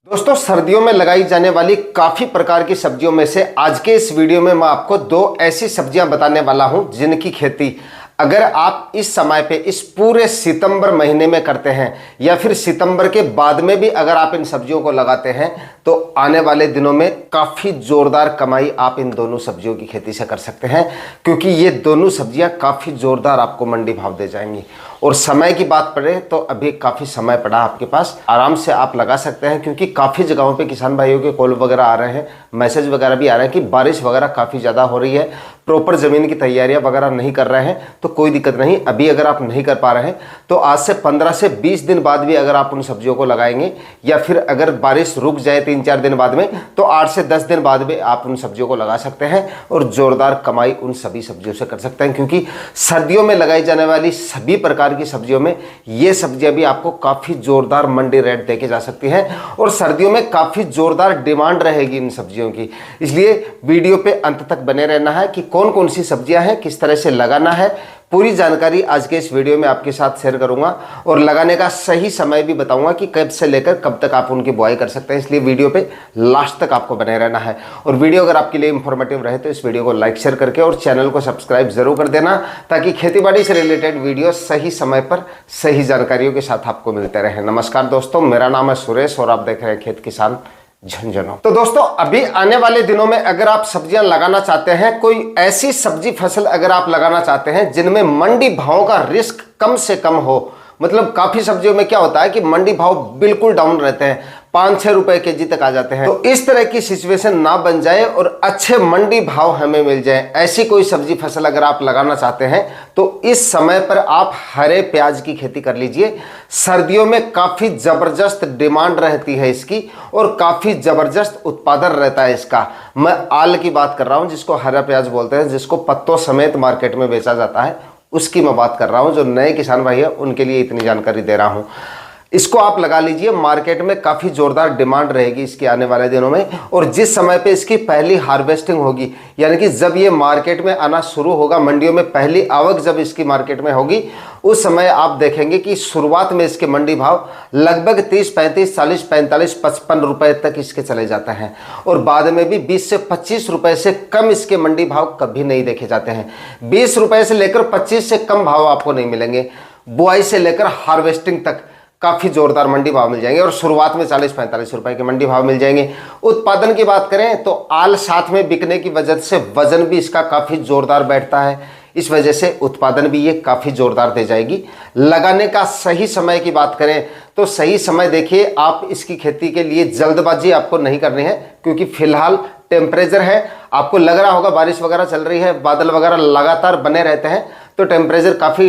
दोस्तों, सर्दियों में लगाई जाने वाली काफी प्रकार की सब्जियों में से आज के इस वीडियो में मैं आपको दो ऐसी सब्जियां बताने वाला हूं जिनकी खेती अगर आप इस समय पे इस पूरे सितंबर महीने में करते हैं या फिर सितंबर के बाद में भी अगर आप इन सब्जियों को लगाते हैं तो आने वाले दिनों में काफ़ी ज़ोरदार कमाई आप इन दोनों सब्जियों की खेती से कर सकते हैं, क्योंकि ये दोनों सब्जियां काफ़ी ज़ोरदार आपको मंडी भाव दे जाएंगी। और समय की बात पड़े तो अभी काफ़ी समय पड़ा आपके पास, आराम से आप लगा सकते हैं, क्योंकि काफ़ी जगहों पे किसान भाइयों के कॉल वगैरह आ रहे हैं, मैसेज वगैरह भी आ रहे हैं कि बारिश वगैरह काफ़ी ज़्यादा हो रही है, प्रॉपर ज़मीन की तैयारियां वगैरह नहीं कर रहे हैं। तो कोई दिक्कत नहीं, अभी अगर आप नहीं कर पा रहे हैं तो आज से 15 से 20 दिन बाद भी अगर आप उन सब्जियों को लगाएंगे या फिर अगर बारिश रुक जाए 3-4 दिन बाद में तो 8 से 10 दिन बाद भी आप उन सब्जियों को लगा सकते हैं और ज़ोरदार कमाई उन सभी सब्जियों से कर सकते हैं। क्योंकि सर्दियों में लगाई जाने वाली सभी प्रकार की सब्जियों में ये सब्जियां भी आपको काफ़ी ज़ोरदार मंडी रेट देके जा सकती हैं और सर्दियों में काफ़ी ज़ोरदार डिमांड रहेगी इन सब्जियों की। इसलिए वीडियो पे अंत तक बने रहना है कि कौन कौन सी सब्जियां हैं, किस तरह से लगाना है, पूरी जानकारी आज के इस वीडियो में आपके साथ शेयर करूंगा और लगाने का सही समय भी बताऊंगा कि कब से लेकर कब तक आप उनकी बुआई कर सकते हैं। इसलिए वीडियो पे लास्ट तक आपको बने रहना है। और वीडियो अगर आपके लिए इंफॉर्मेटिव रहे तो इस वीडियो को लाइक शेयर करके और चैनल को सब्सक्राइब जरूर कर देना, ताकि खेतीबाड़ी से रिलेटेड वीडियो सही समय पर सही जानकारियों के साथ आपको मिलते रहे। नमस्कार दोस्तों, मेरा नाम है सुरेश और आप देख रहे हैं खेत किसान झुंझुनू। तो दोस्तों, अभी आने वाले दिनों में अगर आप सब्जियां लगाना चाहते हैं, कोई ऐसी सब्जी फसल अगर आप लगाना चाहते हैं जिनमें मंडी भाव का रिस्क कम से कम हो, मतलब काफी सब्जियों में क्या होता है कि मंडी भाव बिल्कुल डाउन रहते हैं, 5-6 रुपए केजी तक आ जाते हैं। तो इस तरह की सिचुएशन ना बन जाए और अच्छे मंडी भाव हमें मिल जाए, ऐसी कोई सब्जी फसल अगर आप लगाना चाहते हैं तो इस समय पर आप हरे प्याज की खेती कर लीजिए। सर्दियों में काफी जबरदस्त डिमांड रहती है इसकी और काफी जबरदस्त उत्पादन रहता है इसका। मैं आल की बात कर रहा हूं, जिसको हरा प्याज बोलते हैं, जिसको पत्तों समेत मार्केट में बेचा जाता है, उसकी मैं बात कर रहा हूं। जो नए किसान भाई है उनके लिए इतनी जानकारी दे रहा हूं। इसको आप लगा लीजिए, मार्केट में काफ़ी ज़ोरदार डिमांड रहेगी इसकी आने वाले दिनों में। और जिस समय पे इसकी पहली हार्वेस्टिंग होगी, यानी कि जब ये मार्केट में आना शुरू होगा, मंडियों में पहली आवक जब इसकी मार्केट में होगी, उस समय आप देखेंगे कि शुरुआत में इसके मंडी भाव लगभग 30, 35, 40, 45, 55 रुपए तक इसके चले जाते हैं और बाद में भी 20 से 25 रुपए से कम इसके मंडी भाव कभी नहीं देखे जाते हैं। 20 रुपए से लेकर 25 से कम भाव आपको नहीं मिलेंगे। बुआई से लेकर हार्वेस्टिंग तक काफ़ी जोरदार मंडी भाव मिल जाएंगे और शुरुआत में 40-45 रुपए के मंडी भाव मिल जाएंगे। उत्पादन की बात करें तो आल साथ में बिकने की वजह से वजन भी इसका काफ़ी जोरदार बैठता है, इस वजह से उत्पादन भी ये काफ़ी जोरदार दे जाएगी। लगाने का सही समय की बात करें तो सही समय देखिए, आप इसकी खेती के लिए जल्दबाजी आपको नहीं करनी है, क्योंकि फिलहाल टेम्परेचर है, आपको लग रहा होगा बारिश वगैरह चल रही है, बादल वगैरह लगातार बने रहते हैं तो टेम्परेचर काफ़ी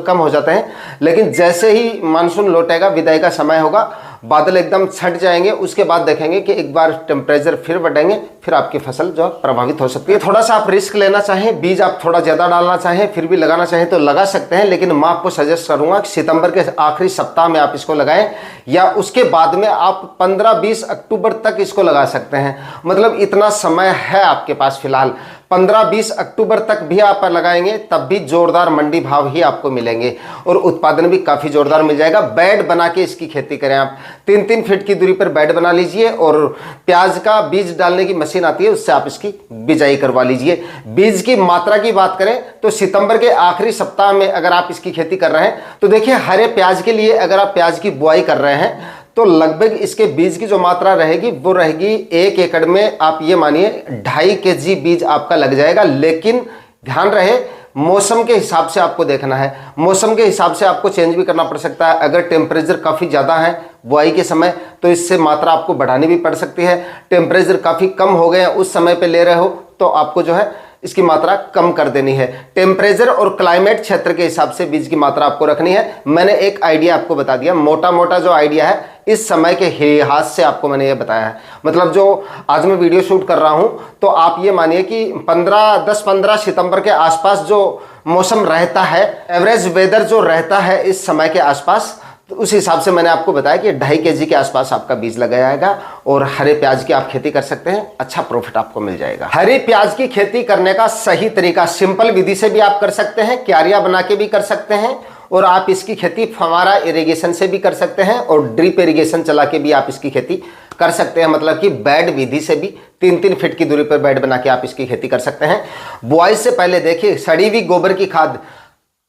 कम हो जाते हैं। लेकिन जैसे ही मानसून लौटेगा, विदाई का समय होगा, बादल एकदम छट जाएंगे, उसके बाद देखेंगे कि एक बार टेम्परेचर फिर बढ़ेंगे, फिर आपकी फसल जो प्रभावित हो सकती है। थोड़ा सा आप रिस्क लेना चाहें, बीज आप थोड़ा ज़्यादा डालना चाहें, फिर भी लगाना चाहें तो लगा सकते हैं। लेकिन मैं आपको सजेस्ट करूंगा कि सितंबर के आखिरी सप्ताह में आप इसको लगाएं या उसके बाद में आप 15-20 अक्टूबर तक इसको लगा सकते हैं। मतलब इतना समय है आपके पास फिलहाल। 15-20 अक्टूबर तक भी आप लगाएंगे तब भी जोरदार मंडी भाव ही आपको मिलेंगे और उत्पादन भी काफ़ी जोरदार मिल जाएगा। बेड बना के इसकी खेती करें आप, 3-3 फीट की दूरी पर बेड बना लीजिए और प्याज का बीज डालने की मशीन आती है, उससे आप इसकी बिजाई करवा लीजिए। बीज की मात्रा की बात करें तो सितंबर के आखिरी सप्ताह में अगर आप इसकी खेती कर रहे हैं तो देखिए, हरे प्याज के लिए अगर आप प्याज की बुआई कर रहे हैं तो लगभग इसके बीज की जो मात्रा रहेगी वो रहेगी 1 एकड़ में आप ये मानिए 2.5 kg बीज आपका लग जाएगा। लेकिन ध्यान रहे, मौसम के हिसाब से आपको देखना है, मौसम के हिसाब से आपको चेंज भी करना पड़ सकता है। अगर टेम्परेचर काफ़ी ज़्यादा है बुआई के समय तो इससे मात्रा आपको बढ़ानी भी पड़ सकती है। टेम्परेचर काफ़ी कम हो गए उस समय पे ले रहे हो तो आपको जो है इसकी मात्रा कम कर देनी है। टेम्परेचर और क्लाइमेट क्षेत्र के हिसाब से बीज की मात्रा आपको रखनी है। मैंने एक आइडिया आपको बता दिया, मोटा मोटा जो आइडिया है इस समय के लिहाज से आपको मैंने ये बताया है। मतलब जो आज मैं वीडियो शूट कर रहा हूं तो आप ये मानिए कि 10-15 सितंबर के आसपास जो मौसम रहता है, एवरेज वेदर जो रहता है इस समय के आसपास, तो उस हिसाब से मैंने आपको बताया कि 2.5 kg के आसपास आपका बीज लगाया जाएगा और हरे प्याज की आप खेती कर सकते हैं, अच्छा प्रॉफिट आपको मिल जाएगा। हरे प्याज की खेती करने का सही तरीका सिंपल विधि से भी आप कर सकते हैं, क्यारियां बना के भी कर सकते हैं और आप इसकी खेती फव्वारा इरिगेशन से भी कर सकते हैं और ड्रिप इरिगेशन चला के भी आप इसकी खेती कर सकते हैं, मतलब कि बेड विधि से भी 3-3 फीट की दूरी पर बेड बना के आप इसकी खेती कर सकते हैं। बुआई से पहले देखिए सड़ी हुई गोबर की खाद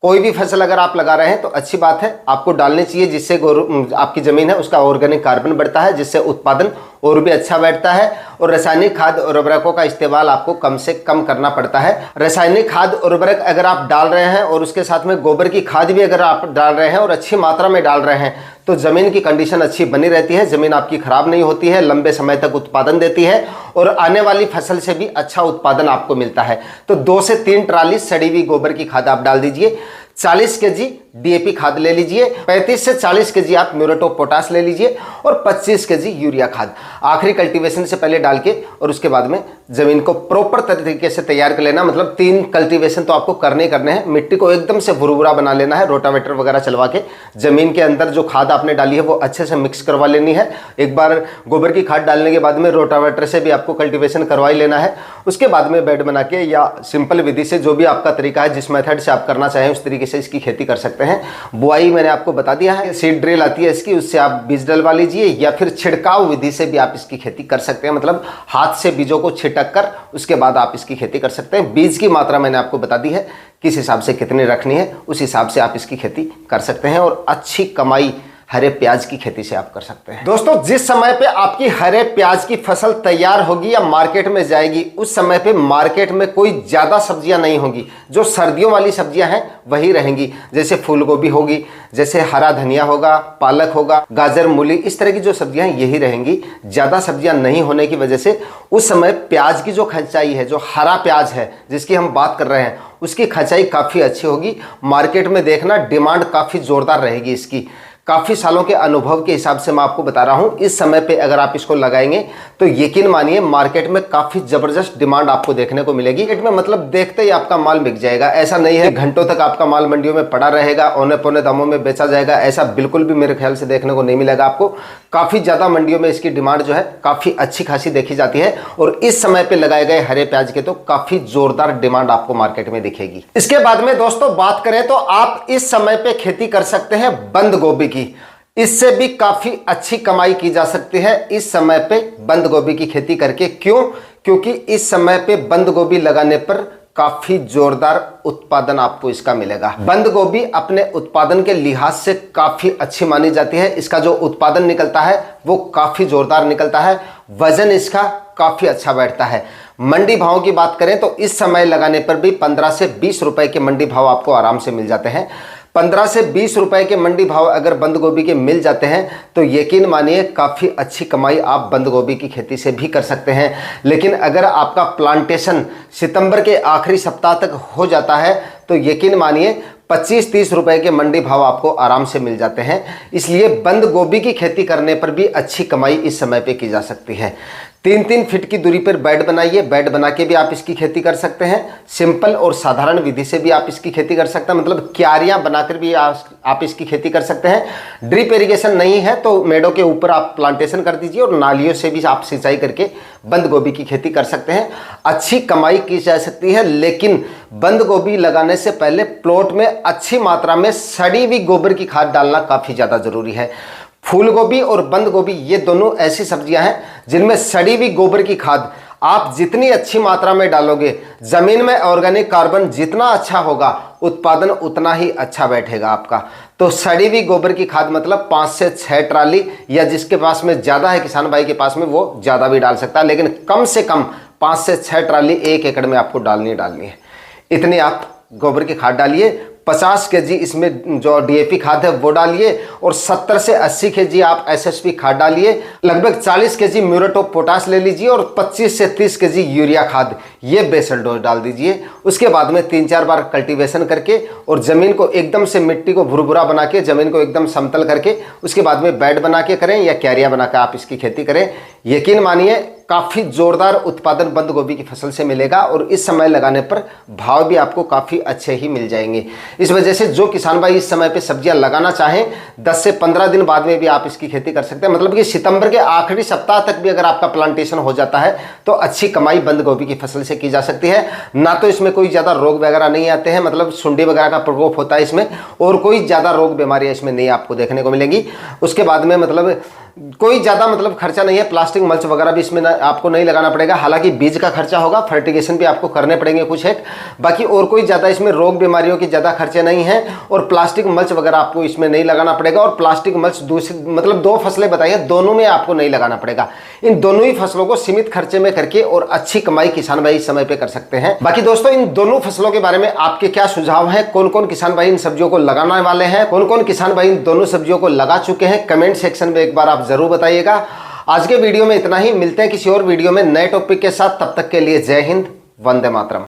कोई भी फसल अगर आप लगा रहे हैं तो अच्छी बात है, आपको डालनी चाहिए, जिससे आपकी ज़मीन है उसका ऑर्गेनिक कार्बन बढ़ता है, जिससे उत्पादन और भी अच्छा बैठता है। और रासायनिक खाद और उर्वरकों का इस्तेमाल आपको कम से कम करना पड़ता है। रासायनिक खाद और उर्वरक अगर आप डाल रहे हैं और उसके साथ में गोबर की खाद भी अगर आप डाल रहे हैं और अच्छी मात्रा में डाल रहे हैं तो ज़मीन की कंडीशन अच्छी बनी रहती है, ज़मीन आपकी खराब नहीं होती है, लंबे समय तक उत्पादन देती है और आने वाली फसल से भी अच्छा उत्पादन आपको मिलता है। तो 2 से 3 ट्राली सड़ी हुई गोबर की खाद आप डाल दीजिए, 40 केजी डीएपी खाद ले लीजिए, 35 से 40 केजी आप म्यूरेट ऑफ पोटाश ले लीजिए और 25 केजी यूरिया खाद आखिरी कल्टीवेशन से पहले डाल के और उसके बाद में जमीन को प्रॉपर तरीके से तैयार कर लेना। मतलब 3 कल्टीवेशन तो आपको करने हैं। मिट्टी को एकदम से भुरभुरा बना लेना है, रोटावेटर वगैरह चलवा के जमीन के अंदर जो खाद आपने डाली है वो अच्छे से मिक्स करवा लेनी है। एक बार गोबर की खाद डालने के बाद में रोटावेटर से भी आपको कल्टीवेशन करवा ही लेना है। उसके बाद में बेड बना के या सिंपल विधि से, जो भी आपका तरीका है, जिस मेथड से आप करना चाहें उस तरीके से इसकी खेती कर सकते हैं। बुआई मैंने आपको बता दिया है, सीड ड्रिल आती है इसकी, उससे आप बीज डलवा लीजिए या फिर छिड़काव विधि से भी आप इसकी खेती कर सकते हैं। मतलब हाथ से बीजों को छिटक कर उसके बाद आप इसकी खेती कर सकते हैं। बीज की मात्रा मैंने आपको बता दी है, किस हिसाब से कितनी रखनी है उस हिसाब से आप इसकी खेती कर सकते हैं और अच्छी कमाई हरे प्याज की खेती से आप कर सकते हैं। दोस्तों, जिस समय पे आपकी हरे प्याज की फसल तैयार होगी या मार्केट में जाएगी, उस समय पे मार्केट में कोई ज्यादा सब्जियां नहीं होंगी। जो सर्दियों वाली सब्जियां हैं वही रहेंगी, जैसे फूल गोभी होगी, जैसे हरा धनिया होगा, पालक होगा, गाजर, मूली, इस तरह की जो सब्जियां हैं यही रहेंगी। ज्यादा सब्जियां नहीं होने की वजह से उस समय प्याज की जो खंचाई है, जो हरा प्याज है जिसकी हम बात कर रहे हैं, उसकी खंचाई काफी अच्छी होगी। मार्केट में देखना डिमांड काफी जोरदार रहेगी इसकी। काफ़ी सालों के अनुभव के हिसाब से मैं आपको बता रहा हूं, इस समय पे अगर आप इसको लगाएंगे तो यकीन मानिए मार्केट में काफ़ी ज़बरदस्त डिमांड आपको देखने को मिलेगी। मार्केट में मतलब देखते ही आपका माल बिक जाएगा। ऐसा नहीं है घंटों तक आपका माल मंडियों में पड़ा रहेगा, औने पौने दामों में बेचा जाएगा, ऐसा बिल्कुल भी मेरे ख्याल से देखने को नहीं मिलेगा आपको। काफ़ी ज़्यादा मंडियों में इसकी डिमांड जो है काफ़ी अच्छी खासी देखी जाती है और इस समय पर लगाए गए हरे प्याज के तो काफ़ी जोरदार डिमांड आपको मार्केट में दिखेगी। इसके बाद में दोस्तों बात करें तो आप इस समय पे खेती कर सकते हैं बंद गोभी की। इससे भी काफी अच्छी कमाई की जा सकती है इस समय पे बंद गोभी की खेती करके। क्यों? क्योंकि इस समय पे बंद गोभी लगाने पर काफी जोरदार उत्पादन आपको इसका मिलेगा। बंद गोभी अपने उत्पादन के लिहाज से काफी अच्छी मानी जाती है। इसका जो उत्पादन निकलता है वो काफी जोरदार निकलता है, वजन इसका काफी अच्छा बैठता है। मंडी भाव की बात करें तो इस समय लगाने पर भी 15 से 20 रुपए के मंडी भाव आपको आराम से मिल जाते हैं। 15 से 20 रुपए के मंडी भाव अगर बंद गोभी के मिल जाते हैं तो यकीन मानिए काफ़ी अच्छी कमाई आप बंद गोभी की खेती से भी कर सकते हैं। लेकिन अगर आपका प्लांटेशन सितंबर के आखिरी सप्ताह तक हो जाता है तो यकीन मानिए 25-30 रुपए के मंडी भाव आपको आराम से मिल जाते हैं। इसलिए बंद गोभी की खेती करने पर भी अच्छी कमाई इस समय पे की जा सकती है। 3-3 फीट की दूरी पर बेड बनाइए, बेड बना के भी आप इसकी खेती कर सकते हैं। सिंपल और साधारण विधि से भी आप इसकी खेती कर सकते हैं, मतलब क्यारियां बनाकर भी आप इसकी खेती कर सकते हैं। ड्रिप इरिगेशन नहीं है तो मेड़ों के ऊपर आप प्लांटेशन कर दीजिए और नालियों से भी आप सिंचाई करके बंद गोभी की खेती कर सकते हैं। अच्छी कमाई की जा सकती है। लेकिन बंद गोभी लगाने से पहले प्लॉट में अच्छी मात्रा में सड़ी हुई गोबर की खाद डालना काफ़ी ज़्यादा जरूरी है। फूल गोभी और बंद गोभी ये दोनों ऐसी सब्जियां हैं जिनमें सड़ी हुई गोबर की खाद आप जितनी अच्छी मात्रा में डालोगे, जमीन में ऑर्गेनिक कार्बन जितना अच्छा होगा, उत्पादन उतना ही अच्छा बैठेगा आपका। तो सड़ी हुई गोबर की खाद मतलब 5 से 6 ट्राली, या जिसके पास में ज़्यादा है किसान भाई के पास में वो ज़्यादा भी डाल सकता है, लेकिन कम से कम 5 से 6 ट्राली 1 एकड़ में आपको डालनी है। इतनी आप गोबर की खाद डालिए। 50 केजी इसमें जो डीएपी खाद है वो डालिए और 70 से 80 केजी आप एसएसपी खाद डालिए। लगभग 40 केजी म्यूरेट ऑफ पोटाश ले लीजिए और 25 से 30 केजी यूरिया खाद, ये बेसल डोज डाल दीजिए। उसके बाद में 3-4 बार कल्टीवेशन करके और ज़मीन को एकदम से मिट्टी को भुरभुरा बना के, ज़मीन को एकदम समतल करके उसके बाद में बेड बना के करें या क्यारियाँ बना कर आप इसकी खेती करें। यकीन मानिए काफ़ी जोरदार उत्पादन बंद गोभी की फसल से मिलेगा और इस समय लगाने पर भाव भी आपको काफ़ी अच्छे ही मिल जाएंगे। इस वजह से जो किसान भाई इस समय पे सब्जियां लगाना चाहें 10 से 15 दिन बाद में भी आप इसकी खेती कर सकते हैं। मतलब कि सितंबर के आखिरी सप्ताह तक भी अगर आपका प्लांटेशन हो जाता है तो अच्छी कमाई बंद गोभी की फसल से की जा सकती है। ना तो इसमें कोई ज़्यादा रोग वगैरह नहीं आते हैं, मतलब सुंडी वगैरह का प्रकोप होता है इसमें, और कोई ज़्यादा रोग बीमारियाँ इसमें नहीं आपको देखने को मिलेंगी। उसके बाद में मतलब कोई ज़्यादा मतलब खर्चा नहीं है। प्लास्टिक मल्च वगैरह भी इसमें आपको नहीं लगाना पड़ेगा। हालांकि बीज का खर्चा होगा, फर्टिगेशन भी आपको करने पड़ेंगे कुछ एक, बाकी और कोई ज़्यादा इसमें रोग बीमारियों के ज़्यादा खर्चे नहीं हैं। और प्लास्टिक मल्च वगैरह आपको इसमें नहीं लगाना पड़ेगा। और प्लास्टिक मल्च दूसरी मतलब 2 फसलें बताइए, दोनों में आपको नहीं लगाना पड़ेगा। इन दोनों ही फसलों को सीमित खर्चे में करके और अच्छी कमाई किसान भाई इस समय पे कर सकते हैं। बाकी दोस्तों इन दोनों फसलों के बारे में आपके क्या सुझाव हैं? कौन कौन किसान भाई इन सब्जियों को लगाने वाले हैं? कौन कौन किसान भाई इन दोनों सब्जियों को लगा चुके हैं? कमेंट सेक्शन में एक बार आप जरूर बताइएगा। आज के वीडियो में इतना ही, मिलते हैं किसी और वीडियो में नए टॉपिक के साथ। तब तक के लिए जय हिंद, वंदे मातरम।